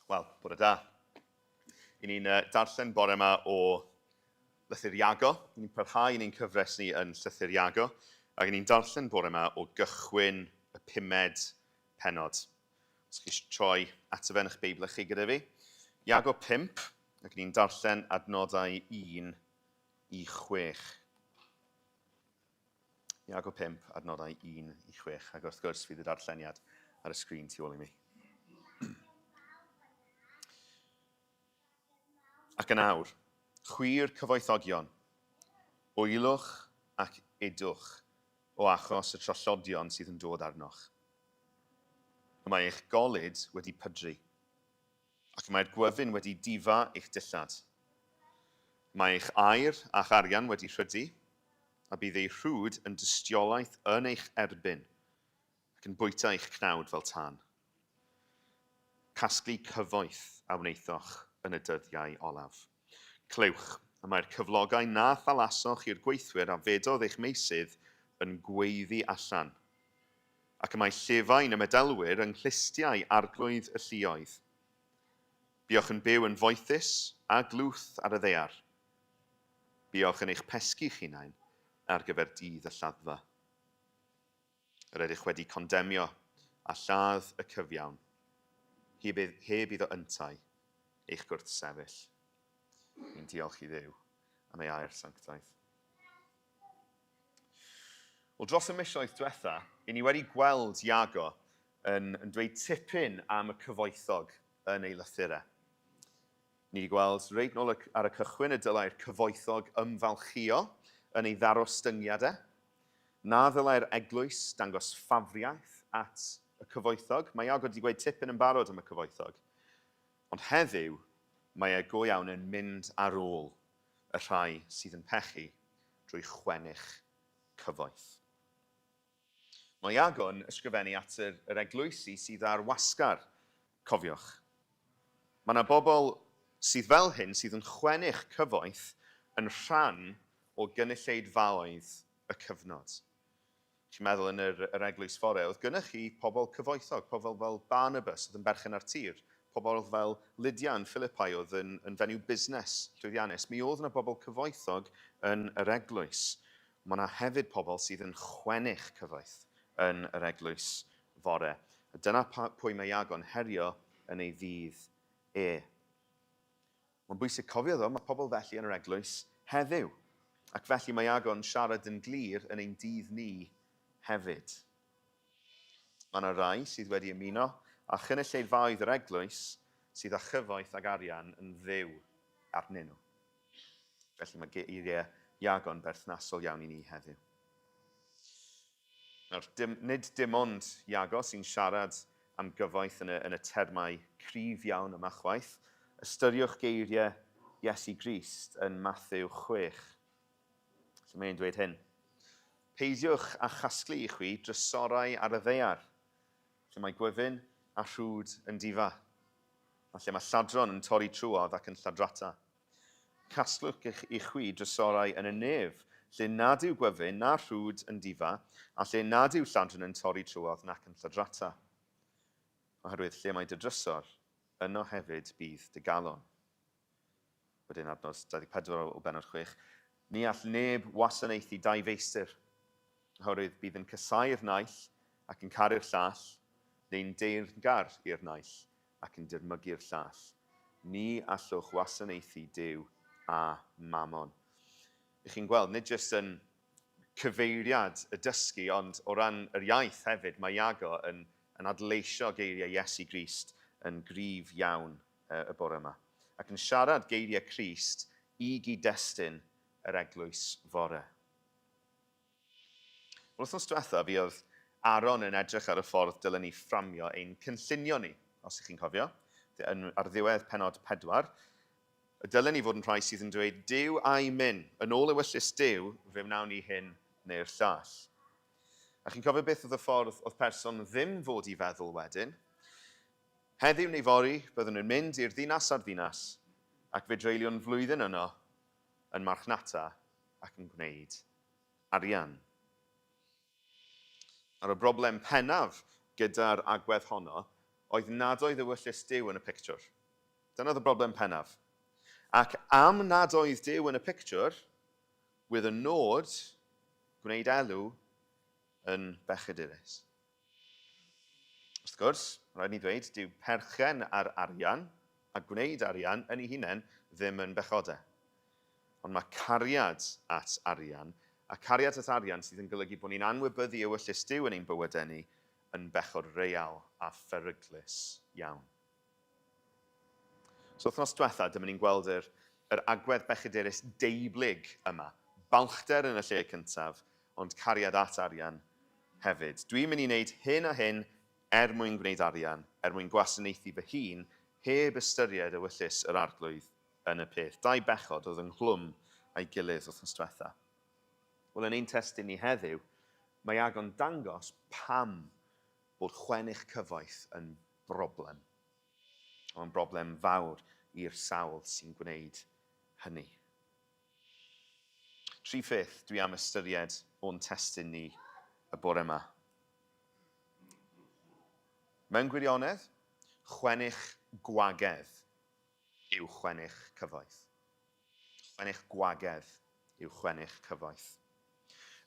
Wel, bore da. I ni'n darllen bore yma o lythyr Iago. I ni'n parhau ni'n cyfres ni yn llythyr Iago. Ac i ni'n darllen bore yma o gychwyn y 5 pennod. Os chi eisiau troi ateb yn eich Beibl chi gyda fi. Iago 5, ac i ni'n darllen adnodau 1 i 6. Iago 5, adnodau 1 i 6. Ac wrth gwrs fydd y darlleniad ar y sgrin tu ôl i mi. Ac yn awr, chwir cyfoethogion, wylwch ac edwch o achos y trollodion sydd yn dod arnoch. Y mae eich golyd wedi pydru, ac mae'r gwyfyn wedi difa eich dillad. Mae eich air a'ch arian wedi rhydu, a bydd ei rhwd yn dystiolaeth yn eich erbyn, ac yn bwyta eich cnawd fel tân. Casglu cyfoeth a wneithoch yn y dyddiau olaf. Clywch, a mae'r cyflogau na thalasoch i'r gweithwyr a fedodd eich meisydd yn gweiddi allan. Ac y mae llefain y medelwyr yng nghlustiau arglwydd y lluoedd. Buwch yn byw yn foethus a glwth ar y ddear. Buwch yn eich pesgu'ch hunain ar gyfer dydd y lladdfa. Yr ydych wedi condemnio a lladd y cyfiawn. Heb iddo yntau eich gwrthsefyll. Ni'n diolch i Dduw am ei air sanctaidd. Wel, dros y misoedd diwetha, i ni wedi gweld Iago yn dweud tipyn am y cyfoethog yn ei lythyrau. Ni wedi gweld reit nôl ar y cychwyn y dylai'r cyfoethog ymfalchio yn ei ddarostyngiadau. Na ddylai'r eglwys dangos ffafriaeth at y cyfoethog. Mae Iago wedi gweud tipyn yn barod am y cyfoethog. Ond heddiw, mae e go iawn yn mynd ar ôl y rhai sydd yn pechu drwy chwennych cyfoeth. Mae Iago yn ysgrifennu at yr eglwysi sydd ar wasgar, cofiwch. Mae yna bobl sydd fel hyn sydd yn chwennych cyfoeth yn rhan o gynulleidfaoedd y cyfnod. Chi'n meddwl yn yr eglwys fore, oedd gynnwch chi pobl cyfoethog, pobl fel Barnabas oedd yn berchen ar tir, pobl fel Lydia yn Philippi oedd yn fenyw busnes llwyddiannus. Mi oedd yna bobl cyfoethog yn yr eglwys. Mae yna hefyd pobl sydd yn chwennych cyfoeth yn yr eglwys fore. A dyna pwy mae Iago'n herio yn ei ddydd e. Mae'n bwysig cofio ddo, mae pobl felly yn yr eglwys heddiw. Ac felly mae Iago'n siarad yn glir yn ein dydd ni hefyd. Mae yna rai sydd wedi ymuno a chynulleidfaoedd yr eglwys sydd â chyfoeth ag arian yn dduw arnyn nhw. Felly mae geiriau Iago'n berthnasol iawn i ni heddiw. Nawr, nid dim ond Iago sy'n siarad am gyfoeth yn y termau cryf iawn yma chwaith. Ystyriwch geiriau Iesu Grist yn Mathew 6. So mae'n dweud hyn. Peidiwch a chasglu i chwi drysorau ar y ddear, lle mae gwyfyn a rhwd yn difa, a lle mae lladron yn torri trwodd ac yn lladrata. Casglwch i chwi drysorau yn y nef, lle nad yw gwyfyn na rhwd yn difa, a lle nad yw lladron yn torri trwodd nac yn lladrata. Oherwydd lle mae dy drysor, yno hefyd bydd dy galon. Wedyn adnod 24 o bennod 6. Ni all neb wasanaethu dau feistr. Oherwydd bydd yn casau'r naill ac yn caru'r llall, neu'n deyrngar i'r naill ac yn dirmygu'r llall. Ni allwch wasanaethu Duw a Mammon. Ych chi'n gweld, nid jyst yn cyfeiriad y dysgu, ond o ran yr iaith hefyd, mae Iago yn adleisio geiriau Iesu Grist yn gryf iawn y bore yma. Ac yn siarad geiriau Crist i gyd-destun yr eglwys fore. Wel, wythnos diwetha, fi oedd Aaron yn edrych ar y ffordd dylen ni fframio ein cynllunio ni, os ych chi'n cofio, ar ddiwedd pennod 4. Dylen ni fod yn rhai sydd yn dweud, Duw a'i myn, yn ôl ewyllus Duw, fe wnawn ni hyn neu'r llall. A chi'n cofio beth oedd y ffordd oedd person ddim fod i feddwl wedyn? Heddiw neu fori, byddwn nhw'n mynd i'r ddinas ar ddinas, ac fe dreulio'n flwyddyn yno yn marchnata ac yn gwneud arian. Ar y broblem pennaf gyda'r agwedd honno oedd nad oedd ewyllys Duw yn y pictiwr. Dyna oedd y broblem pennaf. Ac am nad oedd Duw yn y pictiwr, wydd y nod gwneud elw yn bechadurus. Wrth gwrs, rhaid ni ddweud, dyw perchen ar arian a gwneud arian yn ei hunain ddim yn bechodau. Ond mae cariad at arian, a cariad at arian sydd yn golygu bod ni'n anwybyddu ewyllys Duw yn ein bywydau ni yn bechod real a pheryglus iawn. So, wythnos diwetha, dyma ni'n gweld yr agwedd bechadurus deiblyg yma. Balchder yn y lle cyntaf, ond cariad at arian hefyd. Dwi'n mynd i wneud hyn a hyn mwyn gwneud arian, mwyn gwasanaethu fy hun, heb ystyried ewyllys yr arglwydd yn y peth. Dau bechod oedd yng nghlwm a'i gilydd wythnos diwetha. Wel, yn ein testun ni heddiw, mae Iago'n dangos pam bod chwennych cyfoeth yn broblem. Mae'n broblem fawr i'r sawl sy'n gwneud hynny. Tri pheth dwi am ystyried o'n testun ni y bore yma. Mewn gwirionedd, chwennych gwagedd yw chwennych cyfoeth. Chwennych gwagedd yw chwennych cyfoeth.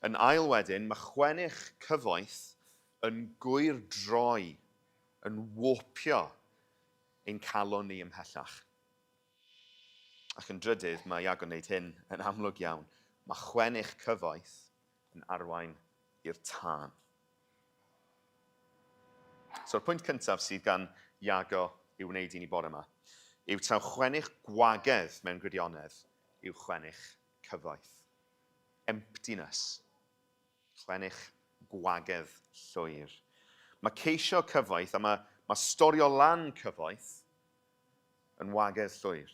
Yn ail wedyn, mae chwennych cyfoeth yn gwyr droi, yn wopio ein calon ni ymhellach. Ac yn drydydd, mae Iago'n gwneud hyn yn amlwg iawn. Mae chwennych cyfoeth yn arwain i'r tân. So'r pwynt cyntaf sydd gan Iago i'w wneud i ni bore yma yw taw chwennych gwagedd mewn gwirionedd yw chwennych cyfoeth. Emptiness. Chwennych gwagedd llwyr. Mae ceisio cyfoeth a mae storio lan cyfoeth yn wagedd llwyr.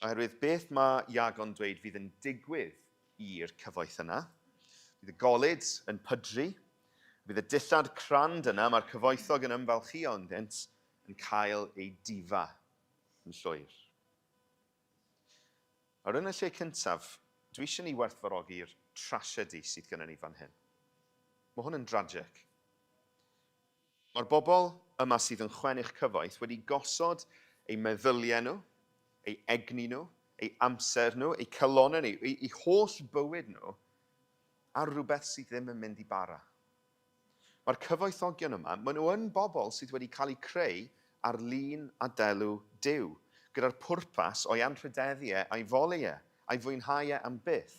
Oherwydd beth mae Iago'n dweud fydd yn digwydd i'r cyfoeth yna. Bydd y golyd yn pydru. Bydd y dillad crand yna, mae'r cyfoethog yn ymfalchio ynddynt, yn cael ei difa yn llwyr. Ar yn y lle cyntaf, dwi eisiau ni werthfawrogi'r trasiedi sydd gennym ni fan hyn. Mae hwn yn dragic. Mae'r bobl yma sydd yn chwennych cyfoeth wedi gosod eu meddyliau nhw, eu egni nhw, eu amser nhw, eu calonau nhw, eu holl bywyd nhw ar rhywbeth sydd ddim yn mynd i bara. Mae'r cyfoethogion yma, maen nhw yn bobl sydd wedi cael eu creu ar lun a delw Duw, gyda'r pwrpas o'i anrhydeddiau a'i foliau, a'i fwynhau am byth.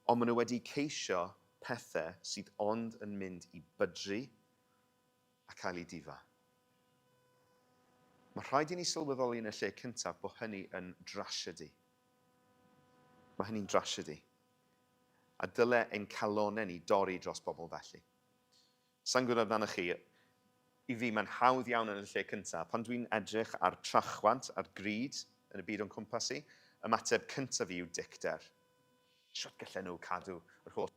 Ond maen nhw wedi ceisio pethau sydd ond yn mynd i bydru a cael ei difa. Mae rhaid i ni sylweddoli yn y lle cyntaf bod hynny yn drasiedi. Mae hynny'n drasiedi. A dyle ein calonau ni dorri dros bobl felly. Sa'n gwybod amdano chi, i fi mae'n hawdd iawn yn y lle cyntaf, pan dwi'n edrych ar trachwant, ar gryd yn y byd o'n cwmpas i, ymateb cyntaf fi yw dicter. Siwt gallen nhw cadw yr holl.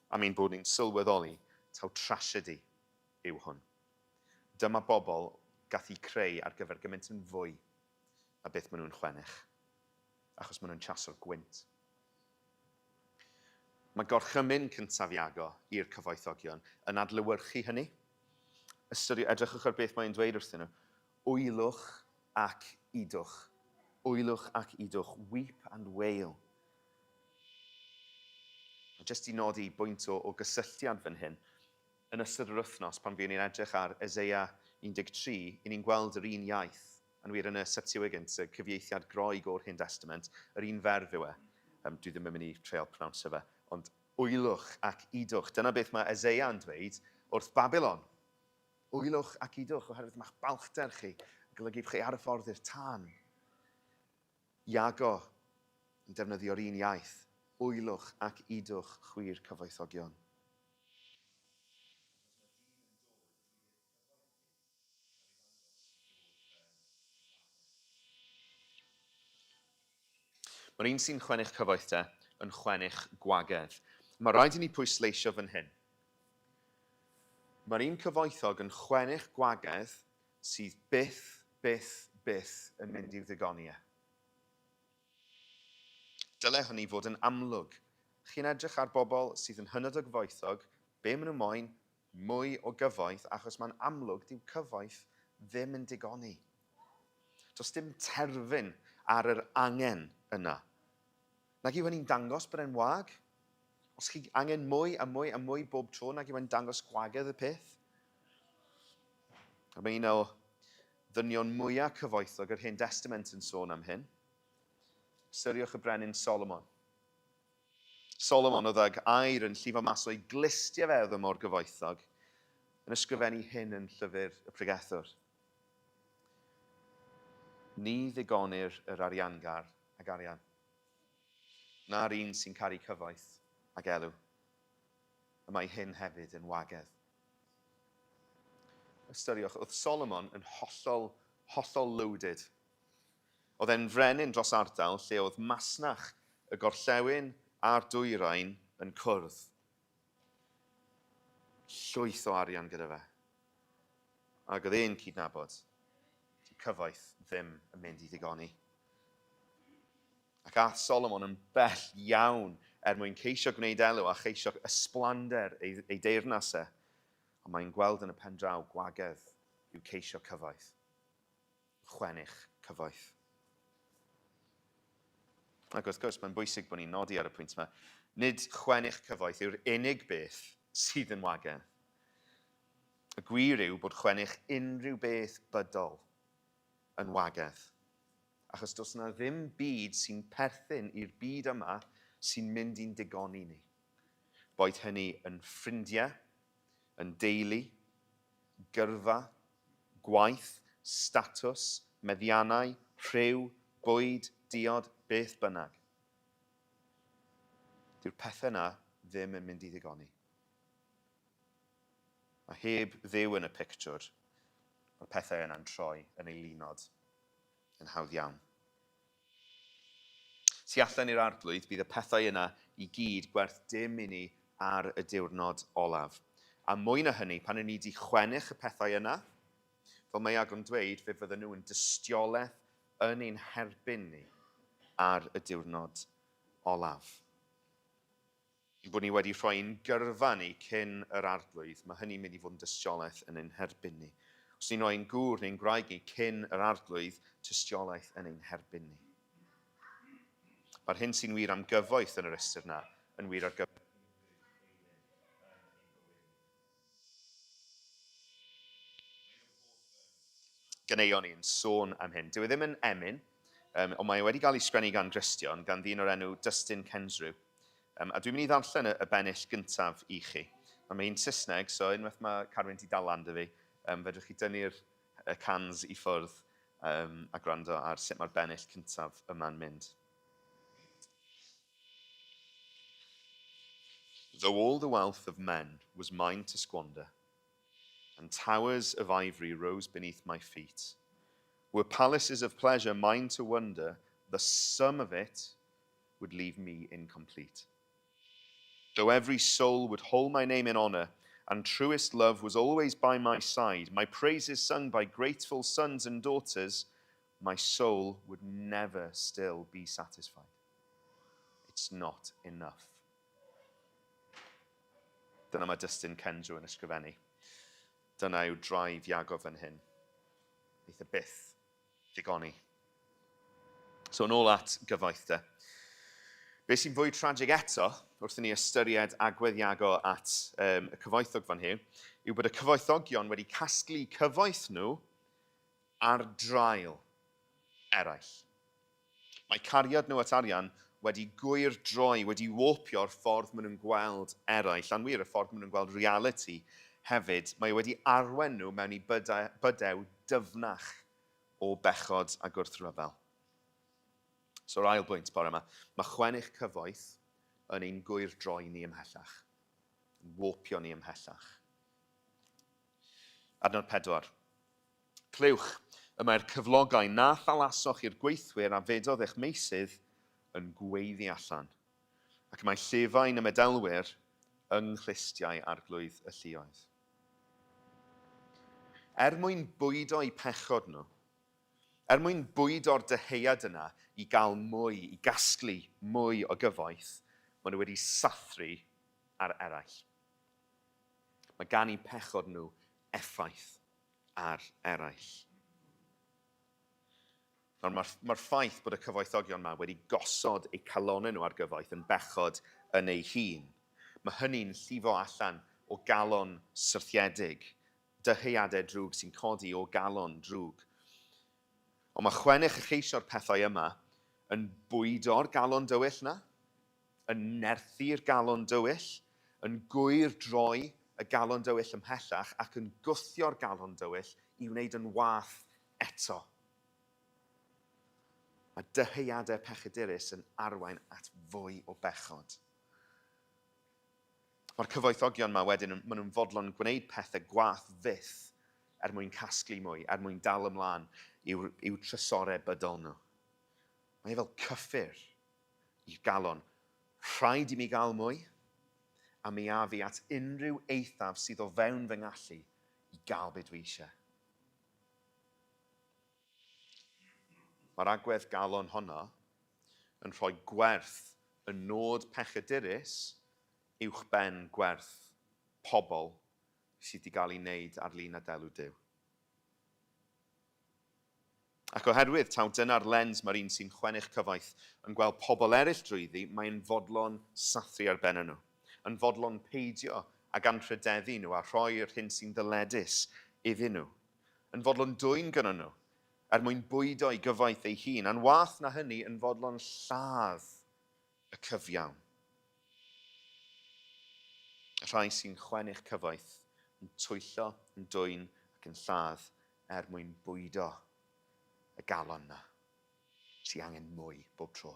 A mi'n bod ni'n sylweddoli taw trasiedi yw hwn. Dyma bobl gath i creu ar gyfer gymaint yn fwy a beth maen nhw'n chwennych, achos maen nhw'n chaso'r gwynt. Mae gorchymyn cyntaf Iago i'r cyfoethogion yn adlewyrchu hynny. Edrychwch ar beth mae'n dweud wrthyn nhw. Wyllwch ac idwch. Wyllwch ac idwch. Weep and wail. Jyst i nodi bwynt o gysylltiad fan hyn. Yn ystod yr wythnos, pan fi'n ni'n edrych ar Eseia 13, i ni'n gweld yr un iaith. Yn wir yn y Septuagint, y cyfieithiad groeg o'r Hen Testament, yr un ferf yw e. Dwi ddim yn mynd i treol pronounsio fe. Ond wyllwch ac idwch. Dyna beth mae Eseia yn dweud wrth Babylon. Wyllwch ac idwch, oherwydd mae'ch balchder chi, golygu chi ar y ffordd i'r tân. Iago yn defnyddio'r un iaith. Wyllwch ac idwch chwir cyfoethogion. Mae'r un sy'n chwennych cyfoeth yn chwennych gwagedd. Mae rhaid i ni pwysleisio fan hyn. Mae'r un cyfoethog yn chwennych gwagedd sydd byth yn mynd i'w ddigoniau. Dyle hynny fod yn amlwg Chi'n edrych ar bobl sydd yn hynod o gyfoethog, be maen nhw moyn, mwy o gyfoeth, achos mae'n amlwg dyw cyfoeth ddim yn digoni. Does dim terfyn ar yr angen yna. Nag yw hynny'n dangos bod e'n wag? Os chi angen mwy a mwy a mwy bob tro, nag yw e'n dangos gwagedd y peth? A mae un o ddynion mwyaf cyfoethog yr Hen Testament yn sôn am hyn. Ystyriwch y brenin Solomon. Solomon oedd ag air yn llifo mas o'i glistiau fe oedd y mor gyfoethog, yn ysgrifennu hyn yn llyfr y Pregethwr. Ni ddigonir yr ariangar ag arian. Na'r un sy'n caru cyfoeth ag elw. Y mae hyn hefyd yn wagedd. Ystyriwch, oedd Solomon yn hollol loaded. Oedd e'n frenin dros ardal lle oedd masnach y gorllewin a'r dwyrain yn cwrdd. Llwyth o arian gyda fe. Ac oedd e'n cydnabod. Cyfoeth ddim yn mynd i ddigoni. Ac ath Solomon yn bell iawn mwyn ceisio gwneud elw a cheisio ysblander ei deyrnas e. Ond mae'n gweld yn y pen draw gwagedd yw ceisio cyfoeth. Chwennych cyfoeth. Ac wrth gwrs, mae'n bwysig bod ni'n nodi ar y pwynt yma. Nid chwennych cyfoeth yw'r unig beth sydd yn wagedd. Y gwir yw bod chwennych unrhyw beth bydol yn wagedd. Achos does yna ddim byd sy'n perthyn i'r byd yma sy'n mynd i'n digoni ni. Boed hynny yn ffrindiau, yn deulu, gyrfa, gwaith, statws, meddiannau, rhyw, bwyd, diod, beth bynnag. Dyw'r pethau yna ddim yn mynd i ddigoni. A heb ddew yn y pictiwr, mae'r pethau yna'n troi yn ei lunod yn hawdd iawn. Tu allan i'r arglwydd, bydd y pethau yna i gyd gwerth dim i ni ar y diwrnod olaf. A mwy na hynny, pan yn ni wedi chwennych y pethau yna, fel mae Iago'n dweud, fe fydden nhw yn dystiolaeth yn ein herbyn ni ar y diwrnod olaf. I bod ni wedi rhoi'n gyrfa ni cyn yr arglwydd, mae hynny'n mynd i fod yn dystiolaeth yn ein herbyn ni. Os ni'n rhoi'n gŵr neu'n gwraig ni cyn yr arglwydd, dystiolaeth yn ein herbyn ni. Mae'r hyn sy'n wir am gyfoeth yn yr ystyr yna, yn wir ar gyfoeth. Ganeuon ni'n sôn am hyn. Dyw e ddim yn emyn, ond mae wedi cael ei sgwennu gan Dristion, gan ddyn o'r enw Dustin Kensrew. A dwi'n mynd i ddarllen y bennill gyntaf i chi. Mae hi'n Saesneg, so unwaith mae Carwyn ti dal lan dy fi, fedrwch chi dynnu'r cans i ffwrdd a gwrando ar sut mae'r bennill cyntaf yma'n mynd. Though all the wealth of men was mine to squander, and towers of ivory rose beneath my feet, were palaces of pleasure mine to wonder, the sum of it would leave me incomplete. Though every soul would hold my name in honor, and truest love was always by my side, my praises sung by grateful sons and daughters, my soul would never still be satisfied. It's not enough. Dyna mae Dustin Kensrew yn ysgrifennu. Dyna yw draif Iago fan hyn. Neith y byth ddigoni. So, yn ôl at gyfoeth de. Be sy'n fwy tragic eto, wrth i ni ystyried agwedd Iago at y cyfoethog fan hyn, yw bod y cyfoethogion wedi casglu cyfoeth nhw ar drail eraill. Mae cariad nhw at arian wedi gwyr droi, wedi warpio'r ffordd maen nhw'n gweld eraill, a'n wir y ffordd maen nhw'n gweld reality hefyd. Mae wedi arwen nhw mewn i bydew dyfnach o bechod a gwrthryfel. So'r ail bwynt bore yma, mae chwennych cyfoeth yn ein gwyr droi ni ymhellach, yn warpio ni ymhellach. Adnod 4. Clywch, y mae'r cyflogau na thalasoch i'r gweithwyr a fedodd eich meisydd yn gweiddi allan, ac mae llefain y medelwyr yng ngchlustiau arglwydd y lluoedd. Mwyn bwydo'u pechod nhw, mwyn bwydo'r dyheuad yna i gael mwy, i gasglu mwy o gyfoeth, maen nhw wedi sathru ar eraill. Mae gan eu pechod nhw effaith ar eraill. Mae'r ffaith bod y cyfoethogion yma wedi gosod eu calonau nhw ar gyfoeth yn bechod yn ei hun. Mae hynny'n llifo allan o galon syrthiedig, dyheuadau drwg sy'n codi o galon drwg. Ond mae chwennych y cheisio'r pethau yma yn bwydo'r galon dywyll na, yn nerthu'r galon dywyll, yn gwyr droi y galon dywyll ymhellach ac yn gwthio'r galon dywyll i wneud yn wath eto. Mae dyheuadau pechadurus yn arwain at fwy o bechod. Mae'r cyfoethogion yma wedyn, maen nhw'n fodlon gwneud pethau gwath fyth mwyn casglu mwy, mwyn dal ymlaen i'w trysorau bydol nhw. Mae fel cyffur i'r galon. Rhaid i mi gael mwy, a mi a fi at unrhyw eithaf sydd o fewn fy ngallu i gael beth dwi eisiau. Mae'r agwedd galon honno yn rhoi gwerth y nod pechadurus uwch ben gwerth pobl sydd wedi cael ei wneud ar lun a delw Duw. Ac oherwydd taw dyna'r lens mae'r un sy'n chwennych cyfoeth yn gweld pobl eraill drwyddi, mae'n fodlon sathru ar ben nhw, yn fodlon peidio ag anrhydeddu nhw a rhoi'r hyn sy'n ddyledus iddyn nhw, yn fodlon dwyn gyda nhw, mwyn bwydo i gyfoeth ei hun, a'n wath na hynny yn fodlon lladd y cyfiawn. Y rhai sy'n chwennych cyfoeth yn twyllo, yn dwyn ac yn lladd mwyn bwydo y galon yna, sy'n angen mwy bob tro.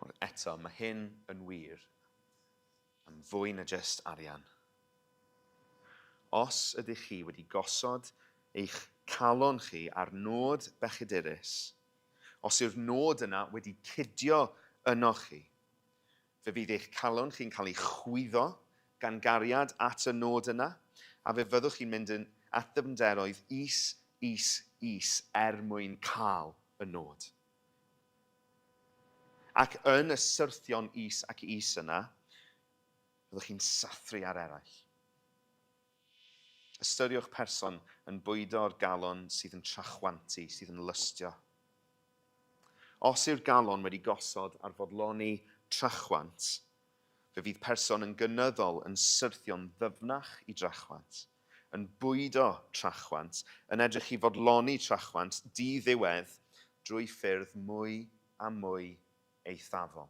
Ond eto, mae hyn yn wir am fwy na jyst arian. Os ydych chi wedi gosod eich calon chi ar nod bechadurus, os yw'r nod yna wedi cydio yno chi, fe fydd eich calon chi'n cael ei chwyddo gan gariad at y nod yna, a fe fyddwch chi'n mynd at ddyfnderoedd is mwyn cael y nod. Ac yn y syrthion is ac is yna, fyddwch chi'n sathru ar eraill. Ystyriwch person yn bwydo'r galon sydd yn trachwantu, sydd yn lystio. Os yw'r galon wedi gosod ar fodloni trachwant, fe fydd person yn gynyddol yn syrthio'n ddyfnach i drachwant, yn bwydo trachwant, yn edrych i fodloni trachwant di-ddiwedd drwy ffyrdd mwy a mwy eithafol,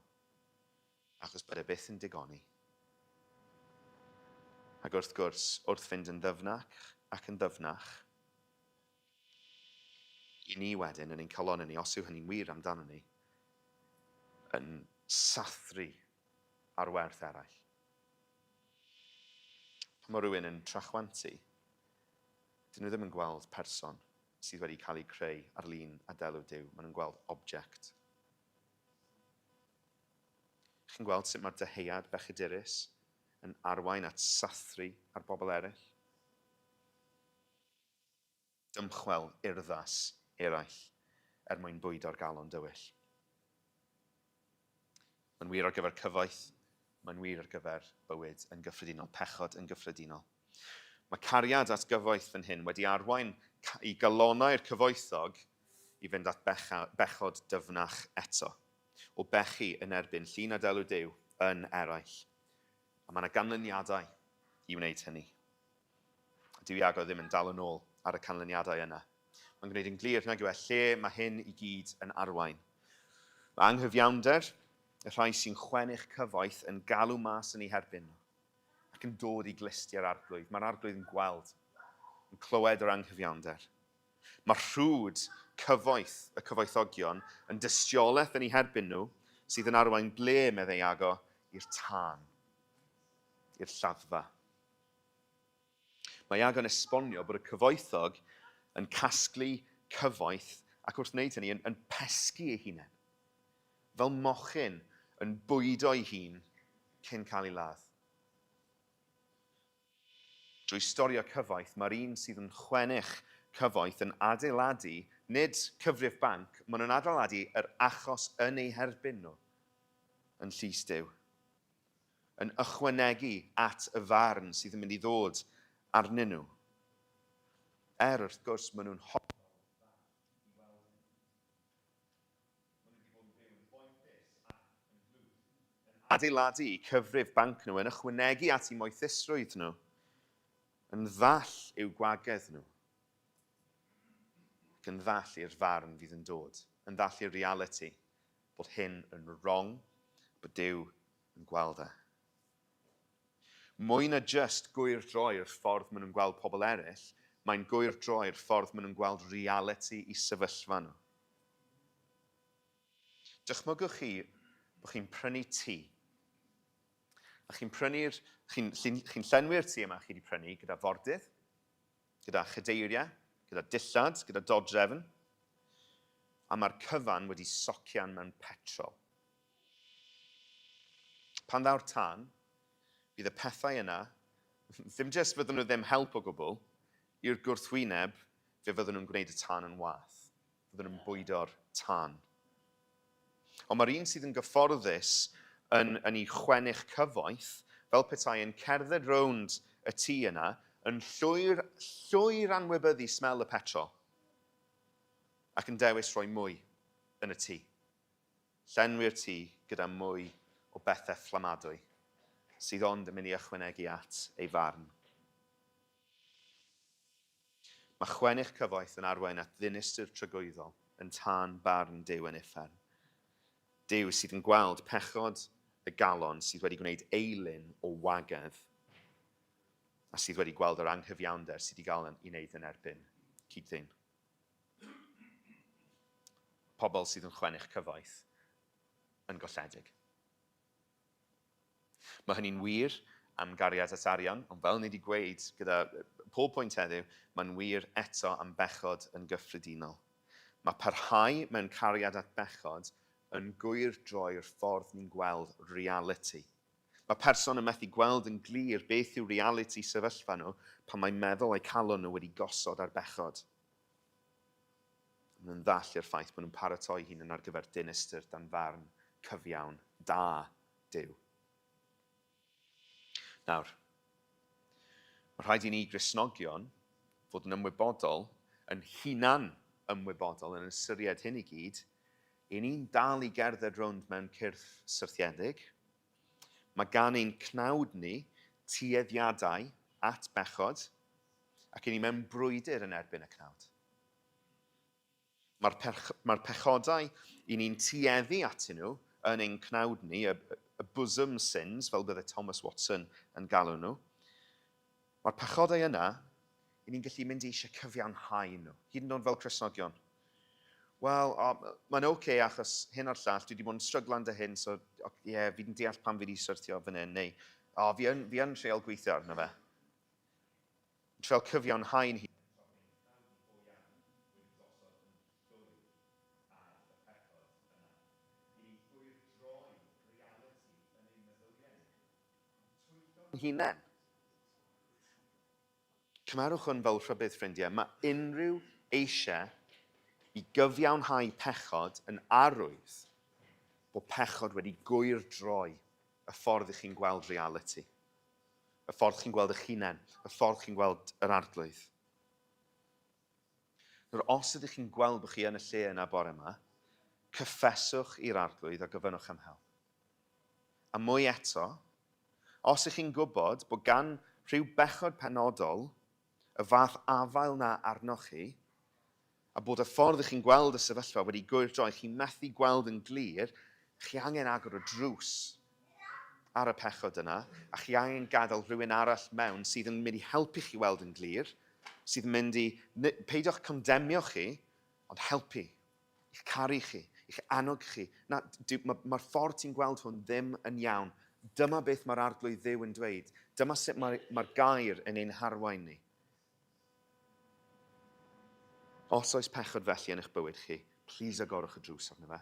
achos bydde byth yn digoni. Ac wrth gwrs, wrth fynd yn ddyfnach ac yn ddyfnach, i ni wedyn yn ein calonau ni, os yw hynny'n wir amdano ni, yn sathru ar werth eraill. Pan mae rhywun yn trachwantu, dyn nhw ddim yn gweld person sydd wedi cael ei creu ar lun a delw Duw. Maen nhw'n gweld object. Chi'n gweld sut mae'r dyheuad bechadurus yn arwain at sathru ar bobl eraill? Dymchwel urddas eraill mwyn bwydo'r galon dywyll. Mae'n wir ar gyfer cyfoeth, mae'n wir ar gyfer bywyd yn gyffredinol, pechod yn gyffredinol. Mae cariad at gyfoeth yn hyn wedi arwain i galonau'r cyfoethog i fynd at bechod dyfnach eto, o bechu yn erbyn llun a delw Duw yn eraill. A mae yna ganlyniadau i wneud hynny. Dyw Iago ddim yn dal yn ôl ar y canlyniadau yna. Mae'n gwneud yn glir nag yw lle mae hyn i gyd yn arwain. Mae anghyfiawnder, y rhai sy'n chwennych cyfoeth yn galw mas yn ei herbyn nhw, ac yn dod i glistio'r arglwydd. Mae'r arglwydd yn gweld, yn clywed yr anghyfiawnder. Mae rhwd cyfoeth y cyfoethogion yn dystiolaeth yn ei herbyn nhw, sydd yn arwain ble, meddai Iago, i'r tân, i'r lladdfa. Mae Iago'n esbonio bod y cyfoethog yn casglu cyfoeth ac wrth wneud hynny yn pesgu ei hunain. Fel mochyn yn bwydo ei hun cyn cael ei ladd. Drwy storio cyfoeth, mae'r un sydd yn chwennych cyfoeth yn adeiladu nid cyfrif banc, maen nhw'n adeiladu yr achos yn ei herbyn nhw yn llys Duw, yn ychwanegu at y farn sydd yn mynd i ddod arnyn nhw. Wrth gwrs, maen nhw'n adeiladu cyfrif banc nhw, yn ychwanegu at eu moethusrwydd nhw, yn ddall i'w gwagedd nhw, ac yn ddall i'r farn fydd yn dod, yn ddall i'r reality bod hyn yn wrong, bod Duw yn gweld e. Mwy na just gwyr droi'r ffordd maen nhw'n gweld pobl eraill, mae'n gwyr droi'r ffordd maen nhw'n gweld reality i sefyllfa nhw. Dychmygwch chi bod chi'n prynu tŷ. A chi'n llenwi'r tŷ yma chi wedi prynu gyda fordydd, gyda chydeiriau, gyda dillad, gyda dodrefn, a mae'r cyfan wedi socian mewn petrol. Pan ddaw'r tân, bydd y pethau yna, ddim jyst fydden nhw ddim help o gwbl, i'r gwrthwyneb fe fydden nhw'n gwneud y tân yn wath. Fydden nhw'n bwydo'r tân. Ond mae'r un sydd yn gyfforddus yn ei chwennych cyfoeth, fel petai yn cerdded rownd y tŷ yna, yn llwyr anwybyddu smel y petrol, ac yn dewis rhoi mwy yn y tŷ. Llenwi'r tŷ gyda mwy o bethau fflamadwy, sydd ond yn mynd i ychwanegu at ei farn. Mae chwennych cyfoeth yn arwain at ddinistr tragwyddol yn tân barn Duw yn uffern. Duw sydd yn gweld pechod y galon sydd wedi gwneud eilyn o wagedd, a sydd wedi gweld yr anghyfiawnder sydd wedi gael i wneud yn erbyn cyd-ddyn. Pobl sydd yn chwennych cyfoeth yn golledig. Mae hynny'n wir am gariad at arian, ond fel ni wedi gweud gyda pob pwynt heddiw, mae'n wir eto am bechod yn gyffredinol. Mae parhau mewn cariad at bechod yn gwyr droi'r ffordd ni'n gweld reality. Mae person yn methu gweld yn glir beth yw reality sefyllfa nhw pan mae'n meddwl eu calon nhw wedi gosod ar bechod. Mae'n ddall i'r ffaith bod nhw'n paratoi hunain ar gyfer dinistr dan farn cyfiawn da Duw. Nawr, mae rhaid i ni Gristnogion fod yn ymwybodol, yn hunan ymwybodol yn ystyried hyn i gyd, i ni'n dal i gerdded rownd mewn cyrff syrthiedig. Mae gan ein cnawd ni tueddiadau at bechod, ac i ni mewn brwydr yn erbyn y cnawd. Mae'r pechodau i ni'n tueddu atyn nhw yn ein cnawd ni, y bosom sins, fel bydde Thomas Watson yn galw nhw. Mae'r pechodau yna, i ni'n gallu mynd i eisiau cyfiawnhau nhw, hyd yn oed fel Cristnogion. Wel, mae'n oce achos hyn o'r llall, dwi wedi bod yn stryglan dy hyn, so fi'n deall pan fi wedi syrthio fan hyn, neu fi yn treol gweithio arno fe. Treol cyfiawnhau'n hyn. Hunain. Cymerwch hwn fel rhybydd, ffrindiau. Mae unrhyw eisiau i gyfiawnhau pechod yn arwydd bod pechod wedi gwyr droi y ffordd i chi'n gweld reality. Y ffordd chi'n gweld eich hunain. Y ffordd chi'n gweld yr arglwydd. Os ydych chi'n gweld bod chi yn y lle yna bore yma, cyffeswch i'r arglwydd a gofynnwch am help. A mwy eto, os ydych chi'n gwybod bod gan rhyw bechod penodol y fath afael na arnoch chi, a bod y ffordd ydych chi'n gweld y sefyllfa wedi gwyr droi, chi'n methu gweld yn glir, chi angen agor y drws ar y pechod yna, a chi angen gadael rhywun arall mewn sydd yn mynd i helpu chi weld yn glir, sydd yn mynd i peidiwch condemnio chi, ond helpu, i'ch caru chi, i'ch annog chi. Mae'r ffordd ti'n gweld hwn ddim yn iawn. Dyma beth mae'r arglwydd Dduw yn dweud. Dyma sut mae'r gair yn ein harwain ni. Os oes pechod felly yn eich bywyd chi, plis agorwch y drws arno fe.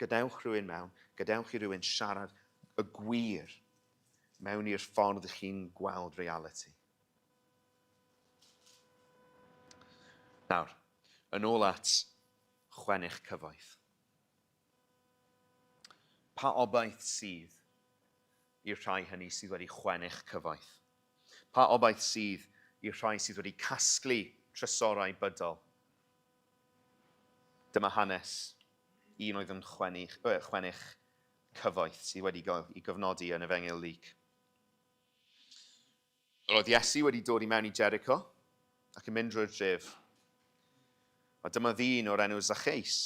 Gadewch rhywun mewn, gadewch i rhywun siarad y gwir mewn i'r ffordd ych chi'n gweld reality. Nawr, yn ôl at chwennych cyfoeth. Pa obaith sydd i'r rhai hynny sydd wedi chwennych cyfoeth? Pa obaith sydd i'r rhai sydd wedi casglu trysorau bydol? Dyma hanes un oedd yn chwennych cyfoeth sydd wedi gael ei gyfnodi yn Efengyl Luc. Roedd Iesu wedi dod i mewn i Jericho ac yn mynd drwy'r dref. A dyma ddyn o'r enw Zaccheus,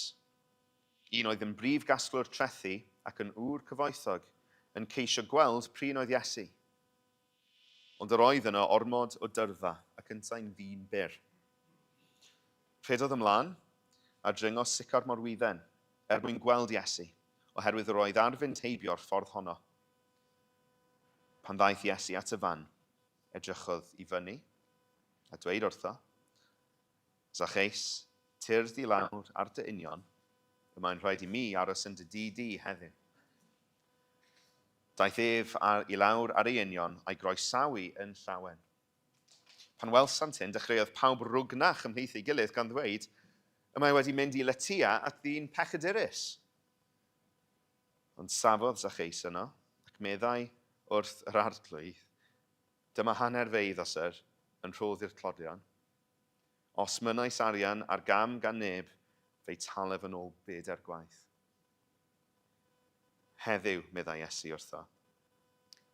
un oedd yn brif gasglwr trethu ac yn ŵr cyfoethog, yn ceisio gweld pryn oedd Iesu. Ond yr oedd yno ormod o dyrfa ac yn ta'n ddyn byr. Rhedodd ymlaen a dringos sicr morwydden mwyn gweld Iesu, oherwydd yr oedd arfynt heibio'r ffordd honno. Pan ddaeth Iesu at y fan, edrychodd i fyny a dweud wrtho, Zaccheus, tyrd i lawr ar dy union, y mae'n rhaid i mi aros yn dy di heddiw. Daeth ef i lawr ar ei union a'i groesawu yn llawen. Pan welsant hyn, dechreuodd pawb rwgnach ymhlith ei gilydd gan ddweud, y mae wedi mynd i Lytia at ddyn pechadurus. Ond safodd Zaccheus yno, ac meddai wrth yr arglwydd, dyma hanner feidd osyr yn rhodd i'r clodion. Os mynais arian ar gam gan neb, fe'i talef yn ôl beder gwaith. Heddiw, meddai Iesu wrtho,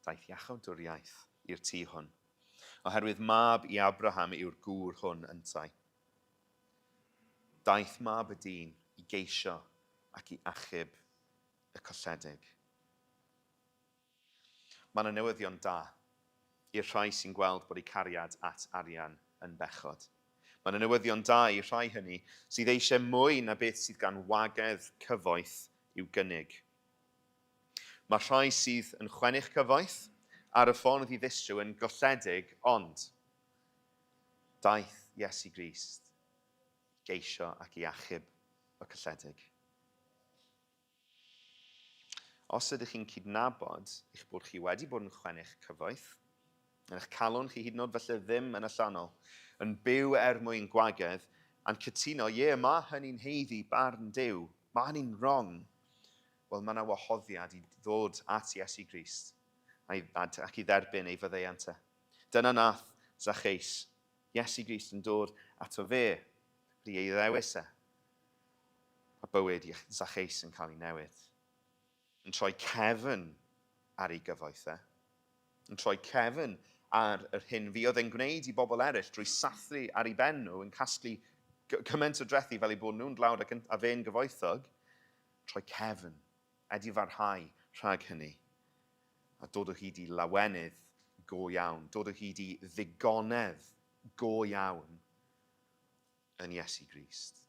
daeth iachawdwriaeth i'r tŷ hwn, oherwydd mab i Abraham yw'r gŵr hwn yntau. Daeth mab y dyn i geisio ac i achub y colledig. Mae yna newyddion da i'r rhai sy'n gweld bod eu cariad at arian yn bechod. Mae yna newyddion da i'r rhai hynny sydd eisiau mwy na beth sydd gan wagedd cyfoeth i'w gynnig. Mae rhai sydd yn chwennych cyfoeth ar y ffordd i ddistryw yn golledig, ond daeth Iesu Grist geisio ac i achub y cylledig. Os ydych chi'n cydnabod eich bod chi wedi bod yn chwennych cyfoeth, yn eich calon chi hyd yn oed felly ddim yn allanol, yn byw mwyn gwagedd, a'n cytuno, mae hynny'n heiddi barn Duw, mae hynny'n wrong, wel mae yna wahoddiad i ddod at Iesu Grist ac i dderbyn ei fyddeiant. Dyna nath Zaccheus. Iesu Grist yn dod ato fe, i ei ddewis e. A bywyd Zaccheus yn cael ei newid. Yn troi cefn ar ei gyfoethau. Yn troi cefn ar yr hyn fi oedd e'n gwneud i bobl eraill drwy sathru ar ei ben nhw, yn casglu cymaint o drethu fel ei bod nhw'n dlawd a fe'n gyfoethog, troi cefn, edifarhau rhag hynny, a dod o hyd i lawenydd go iawn, dod o hyd i ddigonedd go iawn yn Iesu Grist.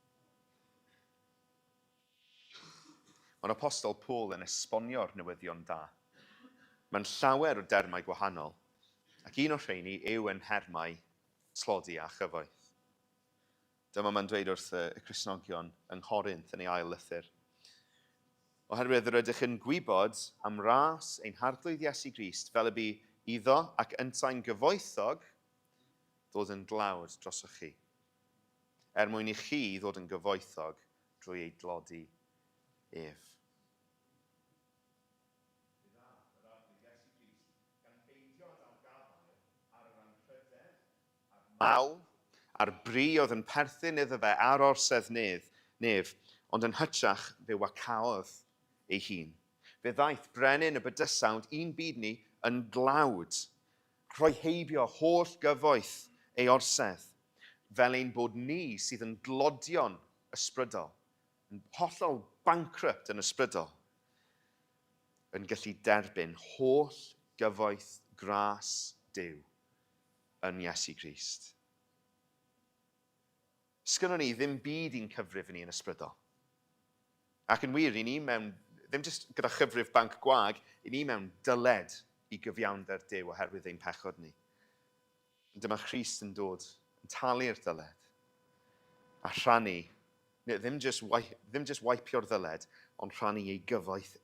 Mae'r apostol Paul yn esbonio'r newyddion da. Mae'n llawer o dermau gwahanol, ac un o'r rheini yw yn hermau tlodi a chyfoeth. Dyma mae'n dweud wrth y Cristnogion yng Nghorinth yn ei ail lythyr. Oherwydd yr ydych yn gwybod am ras ein harglwydd Iesu Grist fel y bu iddo ac yntau'n gyfoethog ddod yn dlawd drosoch chi. Mwyn i chi ddod yn gyfoethog drwy ei dlodi ef. Mawl, a'r bri oedd yn perthyn iddo fe ar orsedd nef, ond yn hytrach fe wacaodd ei hun. Fe ddaeth brenin y bydysawd un byd ni yn glawd, rhoi heibio holl gyfoeth ei orsedd, fel ein bod ni sydd yn glodion ysbrydol, yn hollol bankrupt yn ysbrydol, yn gallu derbyn holl gyfoeth gras Duw yn Iesu Grist. Sgynnon ni ddim byd i'n cyfrif ni yn ysbrydol. Ac yn wir, i ni mewn, ddim jyst gyda chyfrif banc gwag, i ni mewn dyled i gyfiawnder Duw oherwydd ein pechod ni. Dyma Christ yn dod, yn talu'r dyled, a rhannu, ddim jyst waipio'r ddyled, ond rhannu ei gyfoeth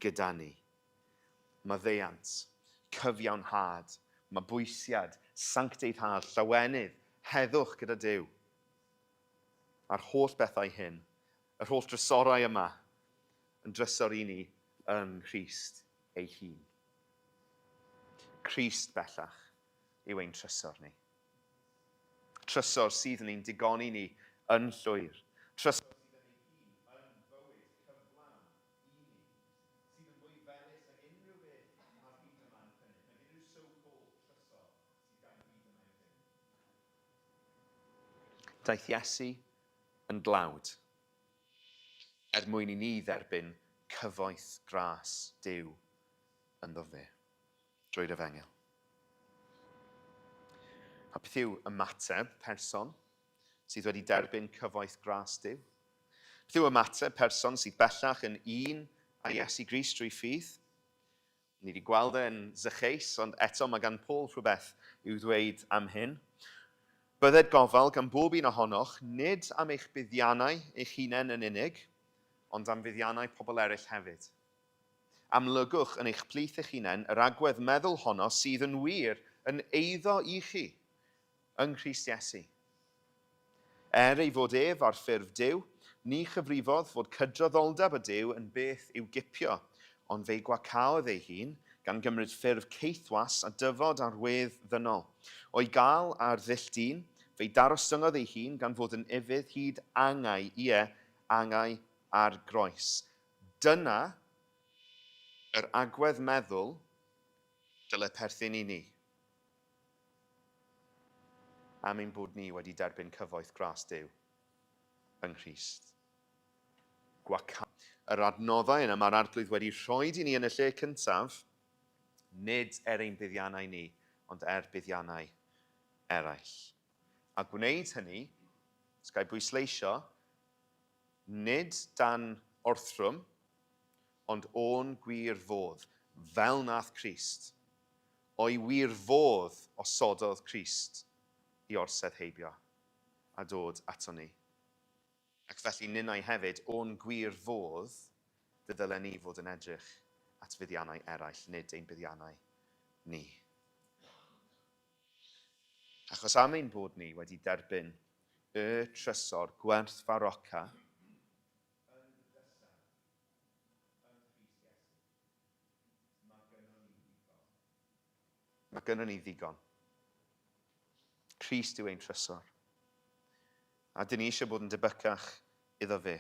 gyda ni. Maddeuant, cyfiawnhad, mabwysiad, sancteiddhad, llawenydd, heddwch gyda Duw. a'r holl bethau hyn, yr holl drysorau yma, yn drysor i ni yn Christ ei hun. Christ bellach yw ein trysor ni. Trysor sydd yn ein digoni ni yn llwyr. Trysor sydd yn ei hun yn bywyd cyflawn i ni. Sydd yn fwy felys na unrhyw beth ar hyd yma'n cynnig. Na unrhyw so-called trysor sydd gan hyd yma yw'r hyn. Daeth Iesu yn dlawd mwyn i ni dderbyn cyfoeth gras Duw ynddo fe, drwy'r efengel. A beth yw ymateb person sydd wedi derbyn cyfoeth gras Duw? Beth yw ymateb person sydd bellach yn un a Iesu Grist drwy ffydd? Ni wedi gweld e'n zycheis, ond eto mae gan Paul rhywbeth i'w ddweud am hyn. Bydded gofal gan bob un ohonoch, nid am eich buddiannau eich hunain yn unig, ond am fuddiannau pobl eraill hefyd. Amlygwch yn eich plith eich hunain yr agwedd meddwl honno sydd yn wir yn eiddo i chi yng Nghrist Iesu. Ei fod ef ar ffurf Duw, ni chyfrifodd fod cydraddoldeb y Duw yn beth i'w gipio, ond fe'i gwacaodd ei hun gan gymryd ffurf ceithwas a dyfod ar wedd ddynol. O'i gael ar ddull dyn, fe'i darostyngodd ei hun gan fod yn ifydd hyd angau, angau ar groes. Dyna yr agwedd meddwl dylai perthyn i ni. Am ein bod ni wedi derbyn cyfoeth gras Duw yng Nghrist. Yr adnoddau yna mae'r arglwydd wedi rhoi i ni yn y lle cyntaf, nid ein buddiannau ni, ond buddiannau eraill. A gwneud hynny, os gael bwysleisio, nid dan orthrwm, ond o'n gwir fodd, fel nath Crist. O'i wir fodd osododd Crist i orsedd heibio a dod ato ni. Ac felly ninnau hefyd, o'n gwir fodd, dylen ni fod yn edrych at fuddiannau eraill, nid ein buddiannau ni. Achos am ein bod ni wedi derbyn y trysor gwerthfaroca mae gynnon ni ddigon. Crist yw ein trysor. A dyn ni eisiau bod yn debycach iddo fe.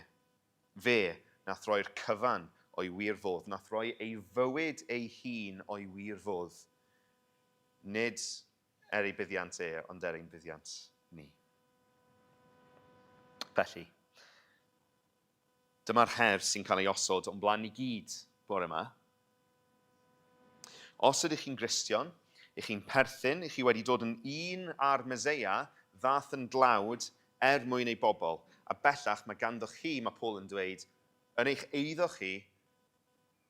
Fe nath roi'r cyfan o'i wir fodd, nath roi ei fywyd ei hun o'i wir fodd. Nid ei buddiant ond ein buddiant ni. Felly, dyma'r her sy'n cael ei osod o'n blaen i gyd bore yma. Os ydych chi'n Gristion, ych chi'n perthyn, ych chi wedi dod yn un â'r Meseia, ddath yn dlawd mwyn ei bobl. A bellach mae ganddoch chi, mae Paul yn dweud, yn eich eiddo chi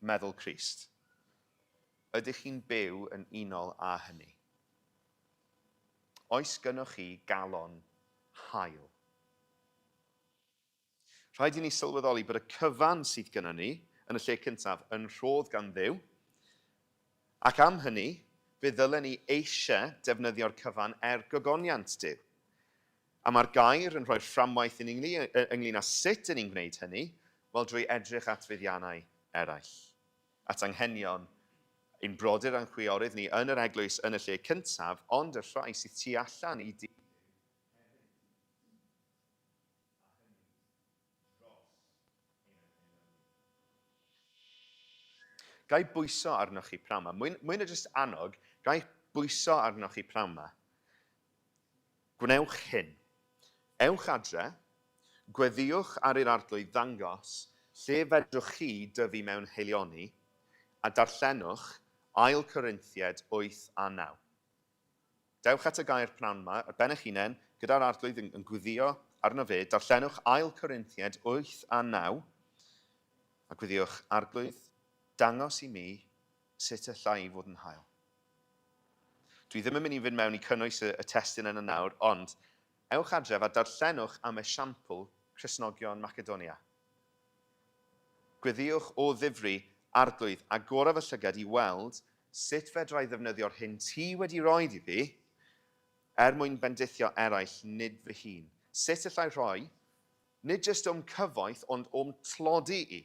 meddwl Crist. Ydych chi'n byw yn unol â hynny? Oes gynnoch chi galon hael? Rhaid i ni sylweddoli bod y cyfan sydd gynnon ni yn y lle cyntaf yn rhodd gan Dduw. Ac am hynny, fe ddylen ni eisiau defnyddio'r cyfan gogoniant Duw. A mae'r gair yn rhoi'r fframwaith ynglyn â sut yn ni'n gwneud hynny, wel drwy edrych at fuddiannau eraill. At anghenion ein brodyr a'n chwiorydd ni yn yr eglwys yn y lle cyntaf, ond y rhai sydd tu allan i Duw. Gai bwyso arnoch chi prawn yma. Mwyn o jyst annog, gai bwyso arnoch chi prawn yma. Gwnewch hyn. Ewch adre, gweddiwch ar yr arglwydd ddangos lle fedrwch chi dyfu mewn heilioni a darllenwch ail Corinthied 8 a 9. Dewch at y gair prawn yma, ar ben eich hunain, gyda'r arglwydd yn gweddio arno fe, darllenwch ail Corinthied 8 a 9 a gweddiwch arglwydd dangos i mi sut y llai i fod yn hael. Dwi ddim yn mynd i fynd mewn i cynnwys y testyn yna nawr, ond ewch adref a darllenwch am esiampl Cristnogion Macedonia. Gweddiwch o ddifri arglwydd agoraf y llygad i weld sut fedrai ddefnyddio'r hyn ti wedi roed i fi mwyn bendithio eraill nid fy hun. Sut y llai rhoi Nid jyst o'n cyfoeth, ond o'n tlodi i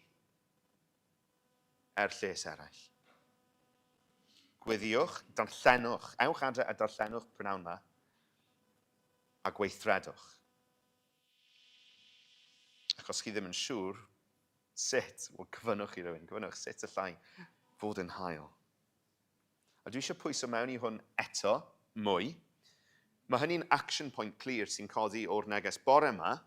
lles eraill. Gweddiwch, darllenwch, ewch adre a darllenwch prynawn yma, a gweithredwch. Ac os chi ddim yn siŵr, sut, wel cyfynnwch i rywun, cyfynnwch sut y llai fod yn hael. A dwi eisiau pwyso mewn i hwn eto, mwy. Mae hynny'n action point clir sy'n codi o'r neges bore yma,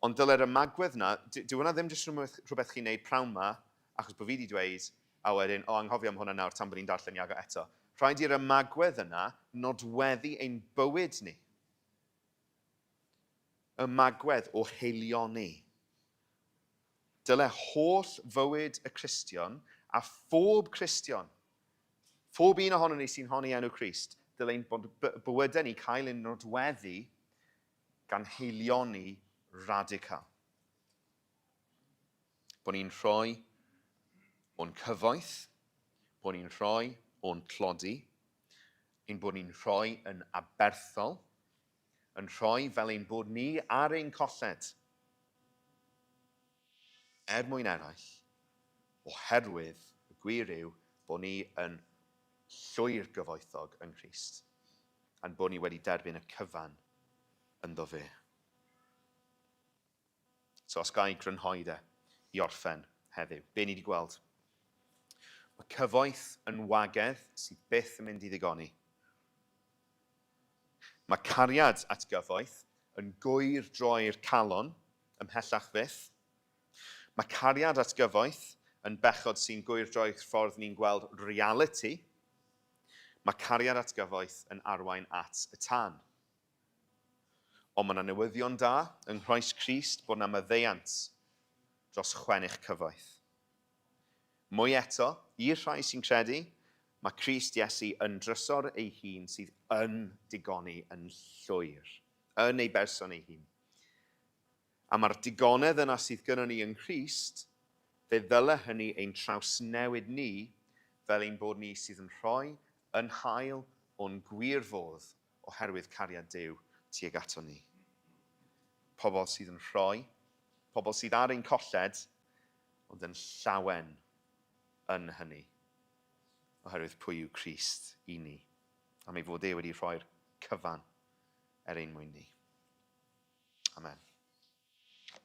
ond dylai'r ymagwedd yna, dyw hwnna ddim jyst rhywbeth chi'n neud prawn yma, achos bod fi wedi dweud, a wedyn, anghofio am hwnna nawr tan bod ni'n darllen Iago eto. Rhaid i'r ymagwedd yna nodweddu ein bywyd ni. Ymagwedd o heilioni. Dyle holl fywyd y Cristion a phob Cristion, phob un ohono ni sy'n honni enw Crist, dylai'n bywydau ni cael ein nodweddu gan heilioni radical. Bod ni'n rhoi o'n cyfoeth, bod ni'n rhoi o'n tlodi, ein bod ni'n rhoi yn aberthol, yn rhoi fel ein bod ni ar ein colled. Mwyn eraill, oherwydd y gwir yw bod ni yn llwyr gyfoethog yn Crist, a'n bod ni wedi derbyn y cyfan ynddo fe. So os gai grynhoi i orffen heddiw, be ni wedi gweld? Mae cyfoeth yn wagedd sydd byth yn mynd i ddigoni. Mae cariad at gyfoeth yn gwyr droi'r calon ymhellach fyth. Mae cariad at gyfoeth yn bechod sy'n gwyr droi'r ffordd ni'n gweld reality. Mae cariad at gyfoeth yn arwain at y tân. Ond mae yna newyddion da yng Nghroes Crist bod yna maddeuant dros chwennych cyfoeth. Mwy eto, i'r rhai sy'n credu, mae Crist Iesu yn drysor ei hun sydd yn digoni yn llwyr, yn ei berson ei hun. A mae'r digonedd yna sydd gyda ni yn Crist, fe ddyle hynny ein trawsnewid ni fel ein bod ni sydd yn rhoi yn hael o'n gwir fodd oherwydd cariad Duw tuag ato ni. Pobl sydd yn rhoi, pobl sydd ar ein colled, ond yn llawen yn hynny, oherwydd pwy yw Crist i ni. A mi fod e wedi rhoi'r cyfan ein mwyn ni. Amen.